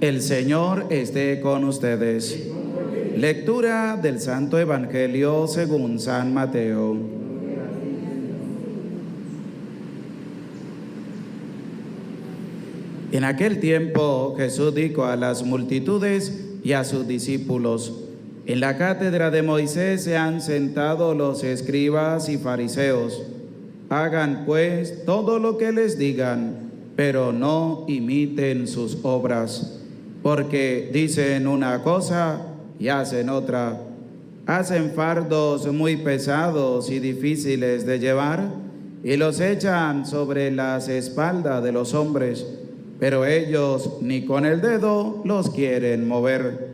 El Señor esté con ustedes. Lectura del Santo Evangelio según San Mateo. En aquel tiempo Jesús dijo a las multitudes y a sus discípulos: en la cátedra de Moisés se han sentado los escribas y fariseos. Hagan pues todo lo que les digan, pero no imiten sus obras, porque dicen una cosa y hacen otra. Hacen fardos muy pesados y difíciles de llevar y los echan sobre las espaldas de los hombres, pero ellos ni con el dedo los quieren mover.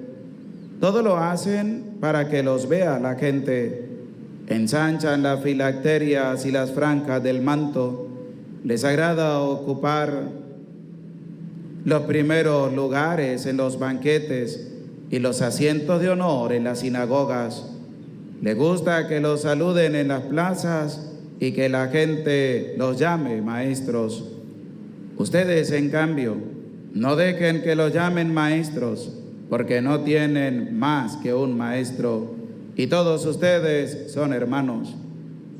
Todo lo hacen para que los vea la gente. Ensanchan las filacterias y las franjas del manto. Les agrada ocupar los primeros lugares en los banquetes y los asientos de honor en las sinagogas. Les gusta que los saluden en las plazas y que la gente los llame maestros. Ustedes, en cambio, no dejen que los llamen maestros, porque no tienen más que un maestro, y todos ustedes son hermanos.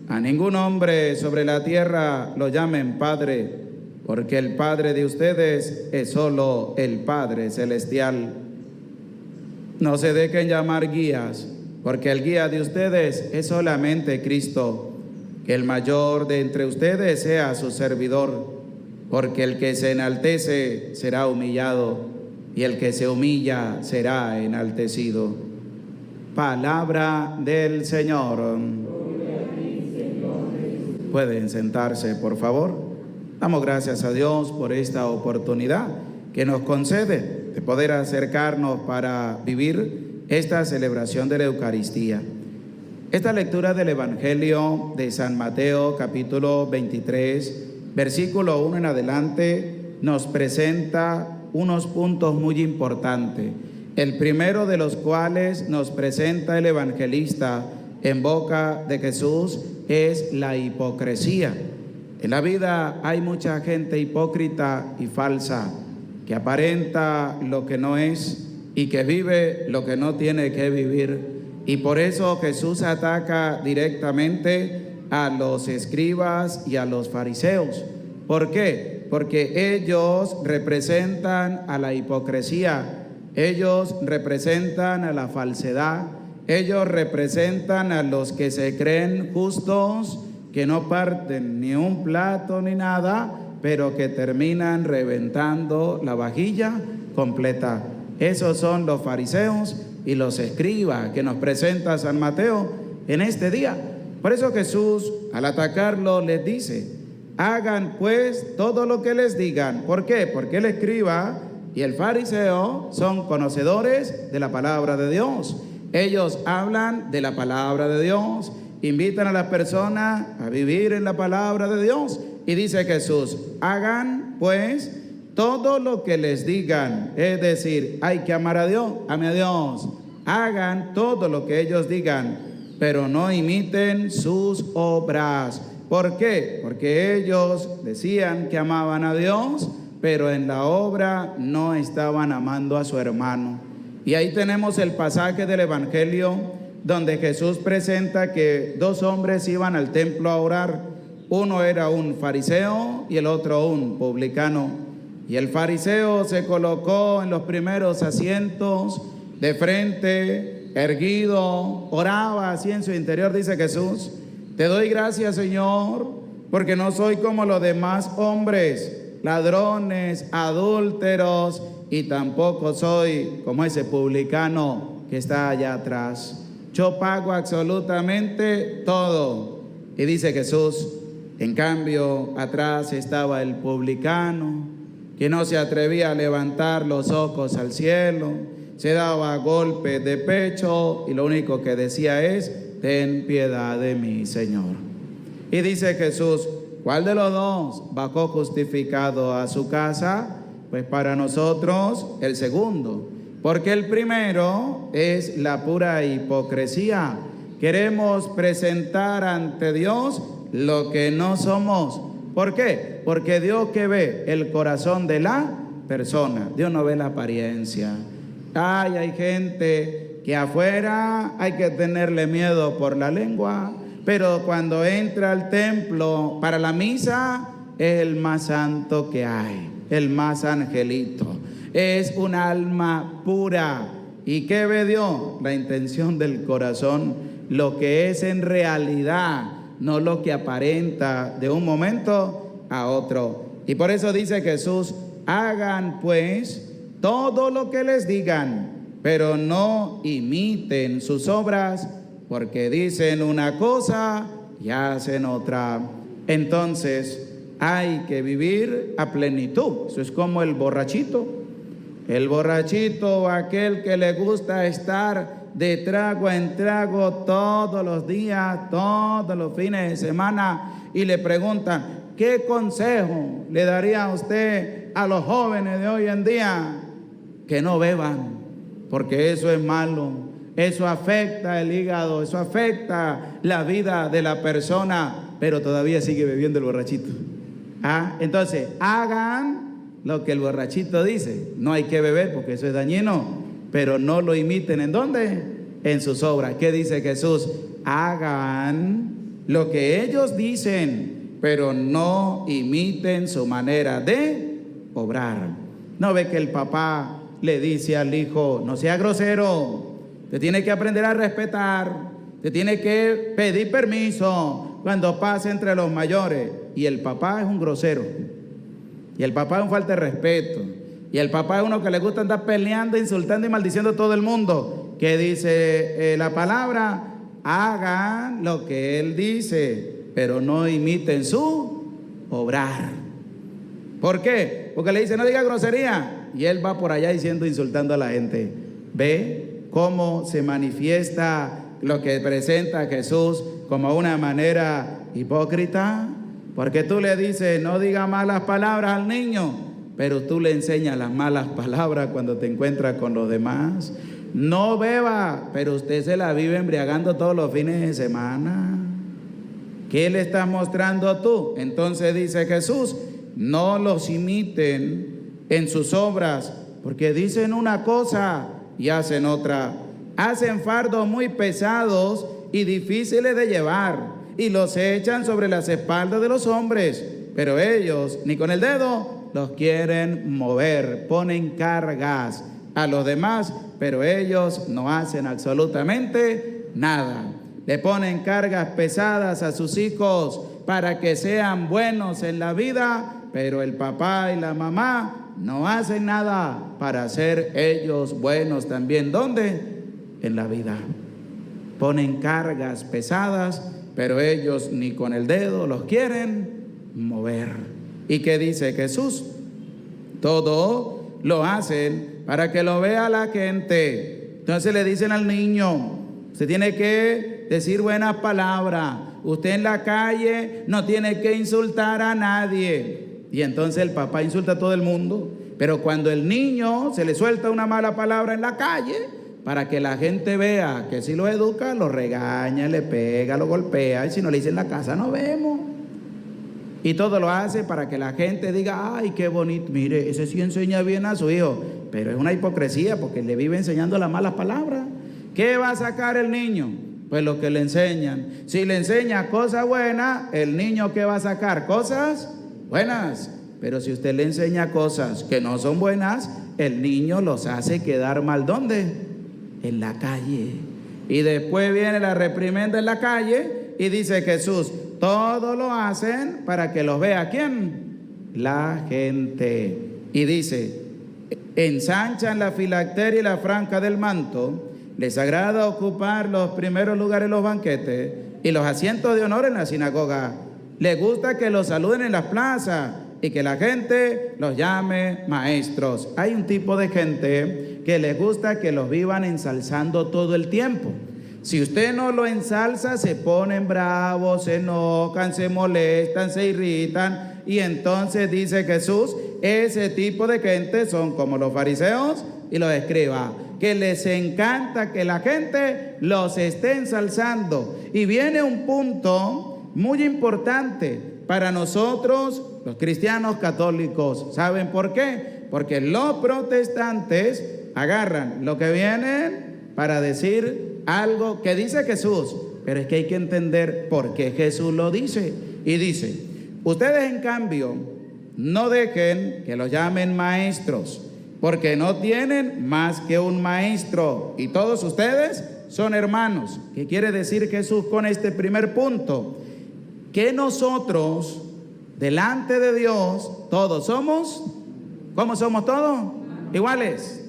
A ningún hombre sobre la tierra lo llamen Padre, porque el Padre de ustedes es solo el Padre Celestial. No se dejen llamar guías, porque el guía de ustedes es solamente Cristo. Que el mayor de entre ustedes sea su servidor, porque el que se enaltece será humillado, y el que se humilla será enaltecido. Palabra del Señor. Pueden sentarse, por favor. Damos gracias a Dios por esta oportunidad que nos concede de poder acercarnos para vivir esta celebración de la Eucaristía. Esta lectura del Evangelio de San Mateo, capítulo 23, versículo 1 en adelante, nos presenta unos puntos muy importantes. El primero de los cuales nos presenta el evangelista en boca de Jesús es la hipocresía. En la vida hay mucha gente hipócrita y falsa, que aparenta lo que no es y que vive lo que no tiene que vivir. Y por eso Jesús ataca directamente a los escribas y a los fariseos. ¿Por qué? Porque ellos representan a la hipocresía, ellos representan a la falsedad, ellos representan a los que se creen justos, que no parten ni un plato ni nada, pero que terminan reventando la vajilla completa. Esos son los fariseos y los escribas que nos presenta San Mateo en este día. Por eso Jesús, al atacarlo, les dice: hagan pues todo lo que les digan. ¿Por qué? Porque el escriba y el fariseo son conocedores de la palabra de Dios. Ellos hablan de la palabra de Dios, invitan a las personas a vivir en la palabra de Dios. Y dice Jesús: hagan pues todo lo que les digan. Es decir, hay que amar a Dios, ame a Dios. Hagan todo lo que ellos digan, pero no imiten sus obras. ¿Por qué? Porque ellos decían que amaban a Dios, pero en la obra no estaban amando a su hermano. Y ahí tenemos el pasaje del Evangelio donde Jesús presenta que dos hombres iban al templo a orar. Uno era un fariseo y el otro un publicano. Y el fariseo se colocó en los primeros asientos, de frente, erguido, oraba así en su interior. Dice Jesús: te doy gracias, Señor, porque no soy como los demás hombres, ladrones, adúlteros, y tampoco soy como ese publicano que está allá atrás. Yo pago absolutamente todo. Y dice Jesús: en cambio, atrás estaba el publicano, que no se atrevía a levantar los ojos al cielo, se daba golpes de pecho y lo único que decía es: ten piedad de mí, Señor. Y dice Jesús: ¿cuál de los dos bajó justificado a su casa? Pues para nosotros el segundo, porque el primero es la pura hipocresía. Queremos presentar ante Dios lo que no somos. ¿Por qué? Porque Dios, que ve el corazón de la persona. Dios no ve la apariencia. Ay, hay gente que afuera hay que tenerle miedo por la lengua, pero cuando entra al templo para la misa es el más santo que hay, el más angelito. Es un alma pura. ¿Y qué ve Dios? La intención del corazón, lo que es en realidad, no lo que aparenta de un momento a otro. Y por eso dice Jesús: hagan pues todo lo que les digan, pero no imiten sus obras, porque dicen una cosa y hacen otra. Entonces hay que vivir a plenitud. Eso es como el borrachito. El borrachito, aquel que le gusta estar de trago en trago todos los días, todos los fines de semana, y le preguntan: ¿qué consejo le daría a usted a los jóvenes de hoy en día? Que no beban, porque eso es malo, eso afecta el hígado, eso afecta la vida de la persona, pero todavía sigue bebiendo el borrachito. Entonces, hagan lo que el borrachito dice. No hay que beber porque eso es dañino, pero no lo imiten. ¿En dónde? En sus obras. ¿Qué dice Jesús? Hagan lo que ellos dicen, pero no imiten su manera de obrar. ¿No ve que el papá le dice al hijo: no sea grosero, te tiene que aprender a respetar, te tiene que pedir permiso cuando pase entre los mayores? Y el papá es un grosero, y el papá es un falta de respeto, y el papá es uno que le gusta andar peleando, insultando y maldiciendo a todo el mundo. ¿Qué dice la palabra? Hagan lo que él dice, pero no imiten su obrar. ¿Por qué? Porque le dice: no diga grosería, y él va por allá diciendo, insultando a la gente. ¿Ve cómo se manifiesta lo que presenta Jesús como una manera hipócrita? Porque tú le dices: no diga malas palabras al niño, pero tú le enseñas las malas palabras cuando te encuentras con los demás. No beba, pero usted se la vive embriagando todos los fines de semana. ¿Qué le estás mostrando tú? Entonces dice Jesús: no los imiten en sus obras, porque dicen una cosa y hacen otra. Hacen fardos muy pesados y difíciles de llevar, y los echan sobre las espaldas de los hombres, pero ellos ni con el dedo los quieren mover. Ponen cargas a los demás, pero ellos no hacen absolutamente nada. Le ponen cargas pesadas a sus hijos para que sean buenos en la vida, pero el papá y la mamá no hacen nada para ser ellos buenos también. ¿Dónde? En la vida. Ponen cargas pesadas, pero ellos ni con el dedo los quieren mover. ¿Y qué dice Jesús? Todo lo hacen para que lo vea la gente. Entonces le dicen al niño: usted tiene que decir buenas palabras, usted en la calle no tiene que insultar a nadie. Y entonces el papá insulta a todo el mundo, pero cuando el niño se le suelta una mala palabra en la calle, para que la gente vea que si lo educa, lo regaña, le pega, lo golpea, y si no le dice en la casa no vemos. Y todo lo hace para que la gente diga: ay, qué bonito, mire, ese sí enseña bien a su hijo. Pero es una hipocresía, porque le vive enseñando las malas palabras. ¿Qué va a sacar el niño? Pues lo que le enseñan. Si le enseña cosas buenas, el niño ¿qué va a sacar? Cosas buenas. Pero si usted le enseña cosas que no son buenas, el niño los hace quedar mal. ¿Dónde? En la calle. Y después viene la reprimenda en la calle y dice Jesús: todo lo hacen para que los vea ¿quién? La gente. Y dice: ensanchan la filacteria y la franja del manto, les agrada ocupar los primeros lugares en los banquetes y los asientos de honor en la sinagoga. Les gusta que los saluden en las plazas y que la gente los llame maestros. Hay un tipo de gente que les gusta que los vivan ensalzando todo el tiempo. Si usted no lo ensalza, se ponen bravos, se enojan, se molestan, se irritan. Y entonces dice Jesús: ese tipo de gente son como los fariseos y los escribas, que les encanta que la gente los esté ensalzando. Y viene un punto muy importante para nosotros, los cristianos católicos. ¿Saben por qué? Porque los protestantes agarran lo que vienen para decir algo que dice Jesús, pero es que hay que entender por qué Jesús lo dice. Y dice, ustedes en cambio no dejen que los llamen maestros, porque no tienen más que un maestro y todos ustedes son hermanos. ¿Qué quiere decir Jesús con este primer punto? Que nosotros, delante de Dios, todos somos, ¿cómo somos todos? Iguales.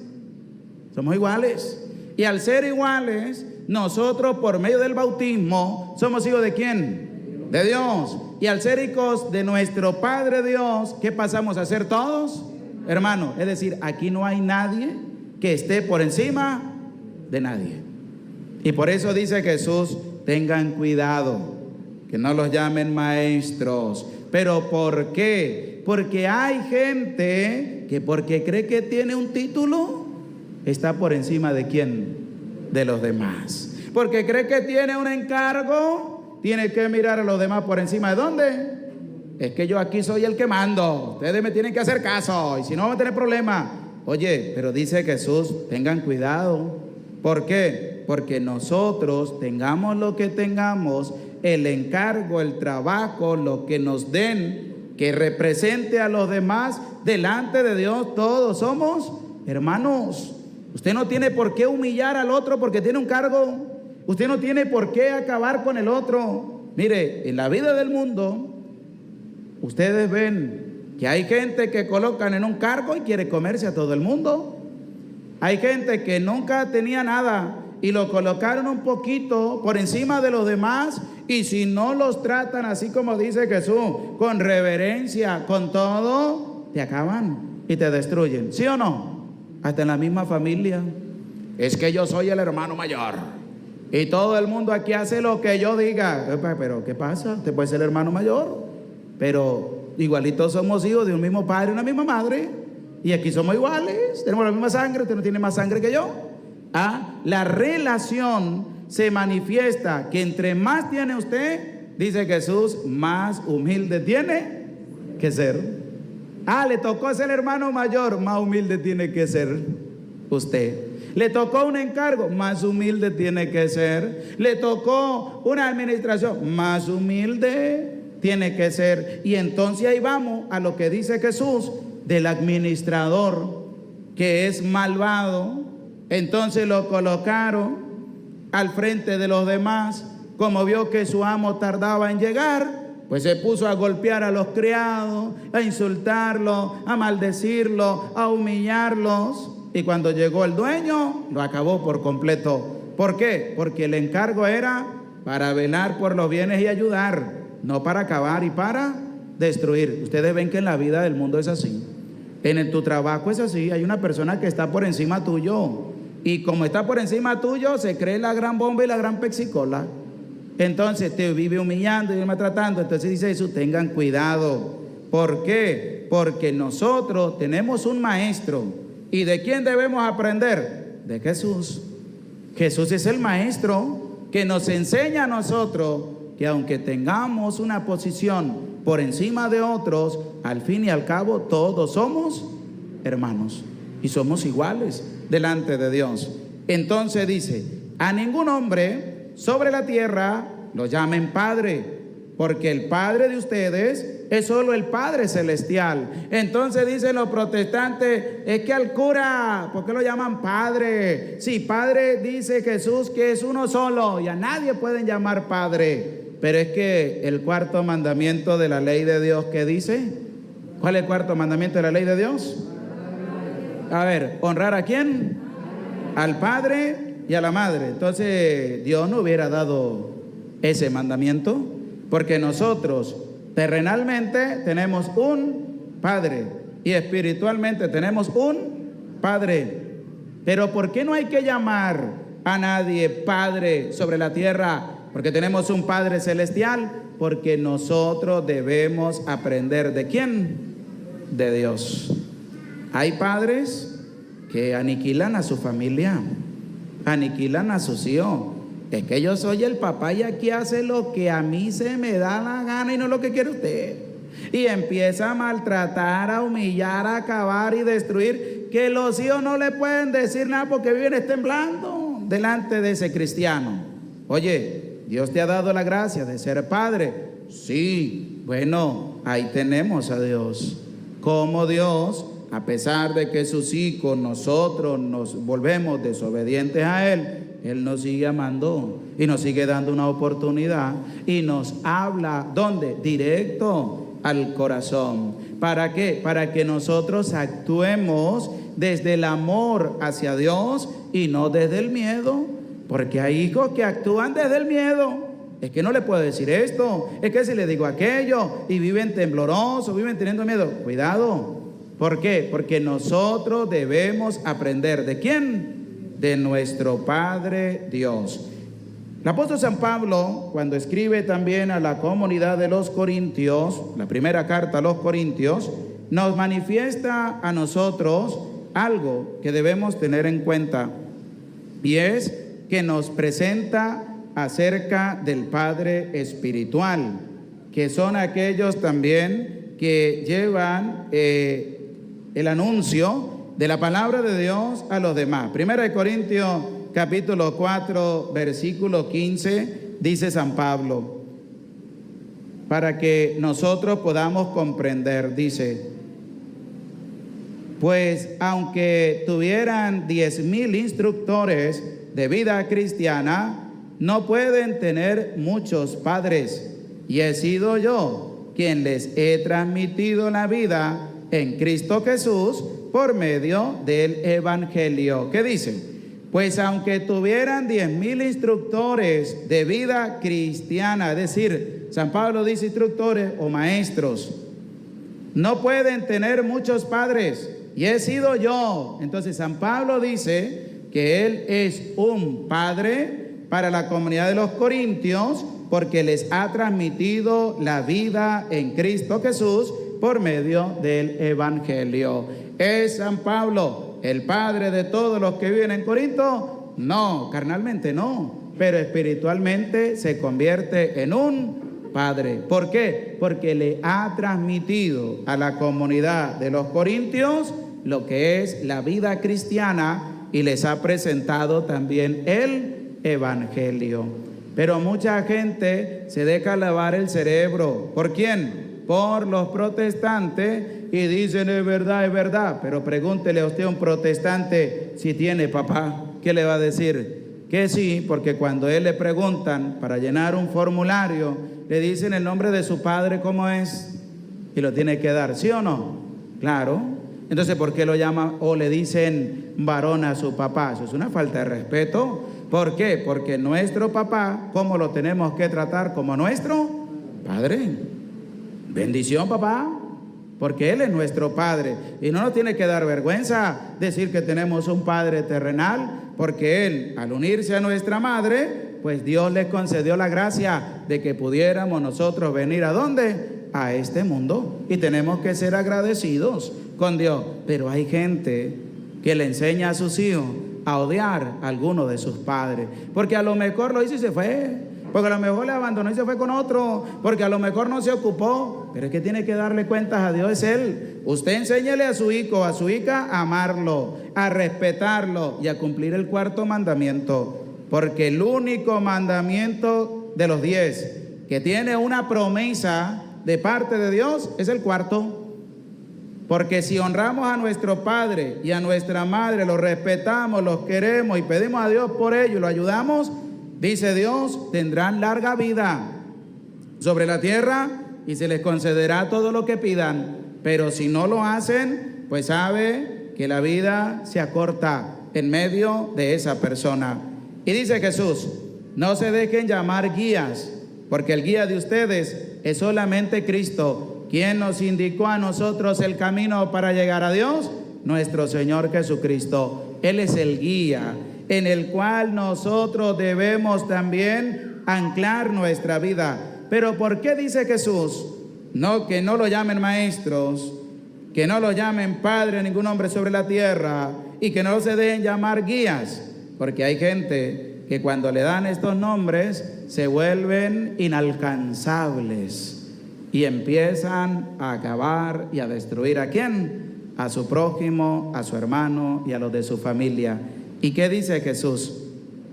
Somos iguales. Y al ser iguales, nosotros por medio del bautismo, ¿somos hijos de quién? De Dios. Y al ser hijos de nuestro Padre Dios, ¿qué pasamos a ser todos? Hermanos. Es decir, aquí no hay nadie que esté por encima de nadie. Y por eso dice Jesús, tengan cuidado, que no los llamen maestros. ¿Pero por qué? Porque hay gente que porque cree que tiene un título, está por encima de ¿quién? De los demás. Porque cree que tiene un encargo, tiene que mirar a los demás por encima. ¿De dónde? Es que yo aquí soy el que mando, ustedes me tienen que hacer caso, y si no van a tener problemas. Oye, pero dice Jesús, tengan cuidado. ¿Por qué? Porque nosotros, tengamos lo que tengamos, el encargo, el trabajo, lo que nos den, que represente a los demás, delante de Dios todos somos hermanos. Usted no tiene por qué humillar al otro porque tiene un cargo. Usted no tiene por qué acabar con el otro. Mire, en la vida del mundo, ustedes ven que hay gente que colocan en un cargo y quiere comerse a todo el mundo. Hay gente que nunca tenía nada y lo colocaron un poquito por encima de los demás, y si no los tratan así como dice Jesús, con reverencia, con todo, te acaban y te destruyen. ¿Sí o no? Hasta en la misma familia. Es que yo soy el hermano mayor y todo el mundo aquí hace lo que yo diga. Pero ¿qué pasa? Usted puede ser el hermano mayor, pero igualitos somos hijos de un mismo padre y una misma madre, y aquí somos iguales, tenemos la misma sangre. Usted no tiene más sangre que yo. La relación se manifiesta que entre más tiene usted, dice Jesús, más humilde tiene que ser. Le tocó ser hermano mayor, más humilde tiene que ser usted. Le tocó un encargo, más humilde tiene que ser. Le tocó una administración, más humilde tiene que ser. Y entonces ahí vamos a lo que dice Jesús del administrador que es malvado. Entonces lo colocaron al frente de los demás. Como vio que su amo tardaba en llegar, pues se puso a golpear a los criados, a insultarlos, a maldecirlos, a humillarlos. Y cuando llegó el dueño, lo acabó por completo. ¿Por qué? Porque el encargo era para velar por los bienes y ayudar, no para acabar y para destruir. Ustedes ven que en la vida del mundo es así. En tu trabajo es así. Hay una persona que está por encima tuyo, y como está por encima tuyo, se cree la gran bomba y la gran pexicola. Entonces te vive humillando y maltratando. Entonces dice Jesús, tengan cuidado. ¿Por qué? Porque nosotros tenemos un maestro. ¿Y de quién debemos aprender? De Jesús. Jesús es el maestro que nos enseña a nosotros que aunque tengamos una posición por encima de otros, al fin y al cabo todos somos hermanos y somos iguales delante de Dios. Entonces dice, a ningún hombre sobre la tierra lo llamen Padre, porque el Padre de ustedes es solo el Padre celestial. Entonces dicen los protestantes, es que al cura, ¿por qué lo llaman Padre? Sí, Padre dice Jesús que es uno solo y a nadie pueden llamar Padre. Pero es que el cuarto mandamiento de la ley de Dios, ¿qué dice? ¿Cuál es el cuarto mandamiento de la ley de Dios? A ver, ¿honrar a quién? Al Padre y a la Madre. Entonces Dios no hubiera dado ese mandamiento, porque nosotros terrenalmente tenemos un Padre y espiritualmente tenemos un Padre. Pero ¿por qué no hay que llamar a nadie Padre sobre la tierra? Porque tenemos un Padre celestial. Porque nosotros debemos aprender ¿de quién? De Dios. Hay padres que aniquilan a su familia, aniquilan a sus hijos. Es que yo soy el papá y aquí hace lo que a mí se me da la gana y no lo que quiere usted. y empieza a maltratar, a humillar, a acabar y destruir, que los hijos no le pueden decir nada porque viven temblando delante de ese cristiano. Oye, Dios te ha dado la gracia de ser padre. Sí, bueno, ahí tenemos a Dios. Como Dios, a pesar de que sus hijos, nosotros nos volvemos desobedientes a Él nos sigue amando y nos sigue dando una oportunidad y nos habla, ¿dónde? Directo al corazón. ¿Para qué? Para que nosotros actuemos desde el amor hacia Dios y no desde el miedo, porque hay hijos que actúan desde el miedo. Es que no le puedo decir esto, es que si le digo aquello, y viven temblorosos, viven teniendo miedo. Cuidado. ¿Por qué? Porque nosotros debemos aprender. ¿De quién? De nuestro Padre Dios. El apóstol San Pablo, cuando escribe también a la comunidad de los Corintios, la primera carta a los Corintios, nos manifiesta a nosotros algo que debemos tener en cuenta, y es que nos presenta acerca del Padre espiritual, que son aquellos también que llevan el anuncio de la palabra de Dios a los demás. Primera de Corintios capítulo 4 versículo 15 dice San Pablo, para que nosotros podamos comprender, dice: pues aunque tuvieran 10,000 instructores de vida cristiana, no pueden tener muchos padres, y he sido yo quien les he transmitido la vida en Cristo Jesús por medio del Evangelio. ¿Qué dice? Pues aunque tuvieran 10,000 instructores de vida cristiana, es decir, San Pablo dice instructores o maestros, no pueden tener muchos padres, y he sido yo. Entonces San Pablo dice que él es un padre para la comunidad de los Corintios, porque les ha transmitido la vida en Cristo Jesús por medio del Evangelio. ¿Es San Pablo el padre de todos los que viven en Corinto? No, carnalmente no, pero espiritualmente se convierte en un padre. ¿Por qué? Porque le ha transmitido a la comunidad de los Corintios lo que es la vida cristiana y les ha presentado también el Evangelio. Pero mucha gente se deja lavar el cerebro. ¿Por quién? Por los protestantes, y dicen es verdad, pero pregúntele a usted a un protestante si tiene papá. ¿Qué le va a decir? Que sí, porque cuando él le preguntan para llenar un formulario, le dicen el nombre de su padre, ¿cómo es? Y lo tiene que dar, ¿sí o no? Claro. Entonces, ¿por qué lo llaman o le dicen varón a su papá? Eso es una falta de respeto. ¿Por qué? Porque nuestro papá, ¿cómo lo tenemos que tratar? Como nuestro padre. Bendición, papá, porque Él es nuestro Padre. Y no nos tiene que dar vergüenza decir que tenemos un Padre terrenal, porque Él, al unirse a nuestra madre, pues Dios le concedió la gracia de que pudiéramos nosotros venir ¿a dónde? A este mundo. Y tenemos que ser agradecidos con Dios. Pero hay gente que le enseña a sus hijos a odiar a alguno de sus padres, porque a lo mejor lo hizo y se fue, porque a lo mejor le abandonó y se fue con otro, porque a lo mejor no se ocupó. Pero es que tiene que darle cuentas a Dios, es Él. Usted enséñele a su hijo, a su hija a amarlo, a respetarlo y a cumplir el 4.º mandamiento, porque el único mandamiento de los 10 que tiene una promesa de parte de Dios es el 4.º. Porque si honramos a nuestro padre y a nuestra madre, los respetamos, los queremos y pedimos a Dios por ello y lo ayudamos, dice Dios, tendrán larga vida sobre la tierra y se les concederá todo lo que pidan. Pero si no lo hacen, pues sabe que la vida se acorta en medio de esa persona. Y dice Jesús, no se dejen llamar guías, porque el guía de ustedes es solamente Cristo. ¿Quién nos indicó a nosotros el camino para llegar a Dios? Nuestro Señor Jesucristo. Él es el guía en el cual nosotros debemos también anclar nuestra vida. Pero ¿por qué dice Jesús? No, que no lo llamen maestros, que no lo llamen padre a ningún hombre sobre la tierra y que no se dejen llamar guías, porque hay gente que cuando le dan estos nombres se vuelven inalcanzables. y empiezan a acabar y a destruir ¿a quién? A su prójimo, a su hermano y a los de su familia. ¿Y qué dice Jesús?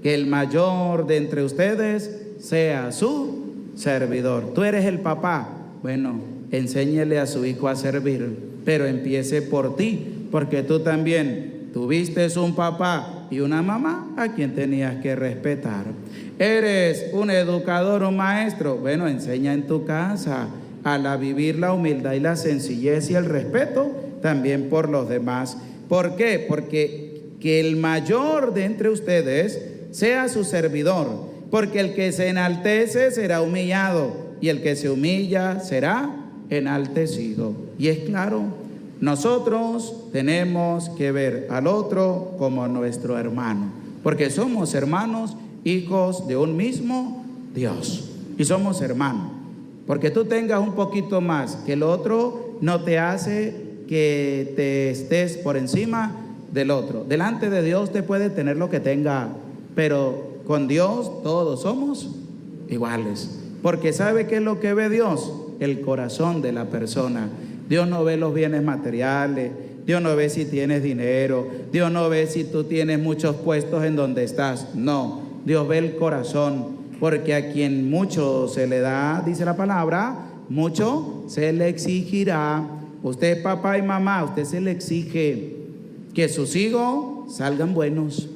Que el mayor de entre ustedes sea su servidor. Tú eres el papá. Bueno, enséñele a su hijo a servir, pero empiece por ti, porque tú también tuviste un papá y una mamá a quien tenías que respetar. Eres un educador, un maestro. Bueno, enseña en tu casa a vivir la humildad y la sencillez y el respeto también por los demás. ¿Por qué? Porque que el mayor de entre ustedes sea su servidor, porque el que se enaltece será humillado y el que se humilla será enaltecido. Y es claro, nosotros tenemos que ver al otro como nuestro hermano, porque somos hermanos, hijos de un mismo Dios, y somos hermanos. Porque tú tengas un poquito más que el otro no te hace que te estés por encima del otro. Delante de Dios te puede tener lo que tenga, pero con Dios todos somos iguales. Porque ¿sabe qué es lo que ve Dios? El corazón de la persona. Dios no ve los bienes materiales, Dios no ve si tienes dinero, Dios no ve si tú tienes muchos puestos en donde estás. No, Dios ve el corazón. Porque a quien mucho se le da, dice la palabra, mucho se le exigirá. Usted es papá y mamá, usted se le exige que sus hijos salgan buenos.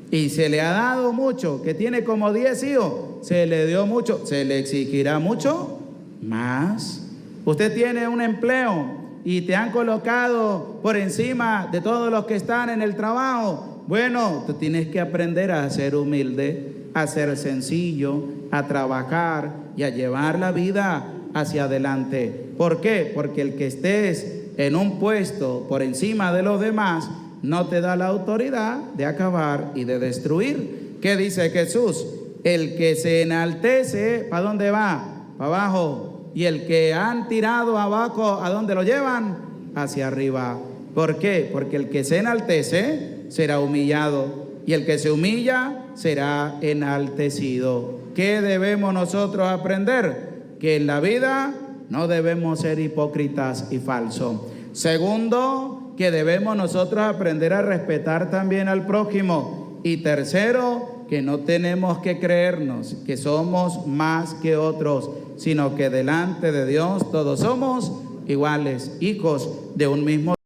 Y se le ha dado mucho, que tiene como 10 hijos, se le dio mucho, se le exigirá mucho más. Usted tiene un empleo y te han colocado por encima de todos los que están en el trabajo. Bueno, tú tienes que aprender a ser humilde, a ser sencillo, a trabajar y a llevar la vida hacia adelante. ¿Por qué? Porque el que estés en un puesto por encima de los demás no te da la autoridad de acabar y de destruir. ¿Qué dice Jesús? El que se enaltece, ¿para dónde va? Para abajo. Y el que han tirado abajo, ¿a dónde lo llevan? Hacia arriba. ¿Por qué? Porque el que se enaltece será humillado y el que se humilla será enaltecido. ¿Qué debemos nosotros aprender? Que en la vida no debemos ser hipócritas y falsos. Segundo, que debemos nosotros aprender a respetar también al prójimo. Y tercero, que no tenemos que creernos que somos más que otros, sino que delante de Dios todos somos iguales, hijos de un mismo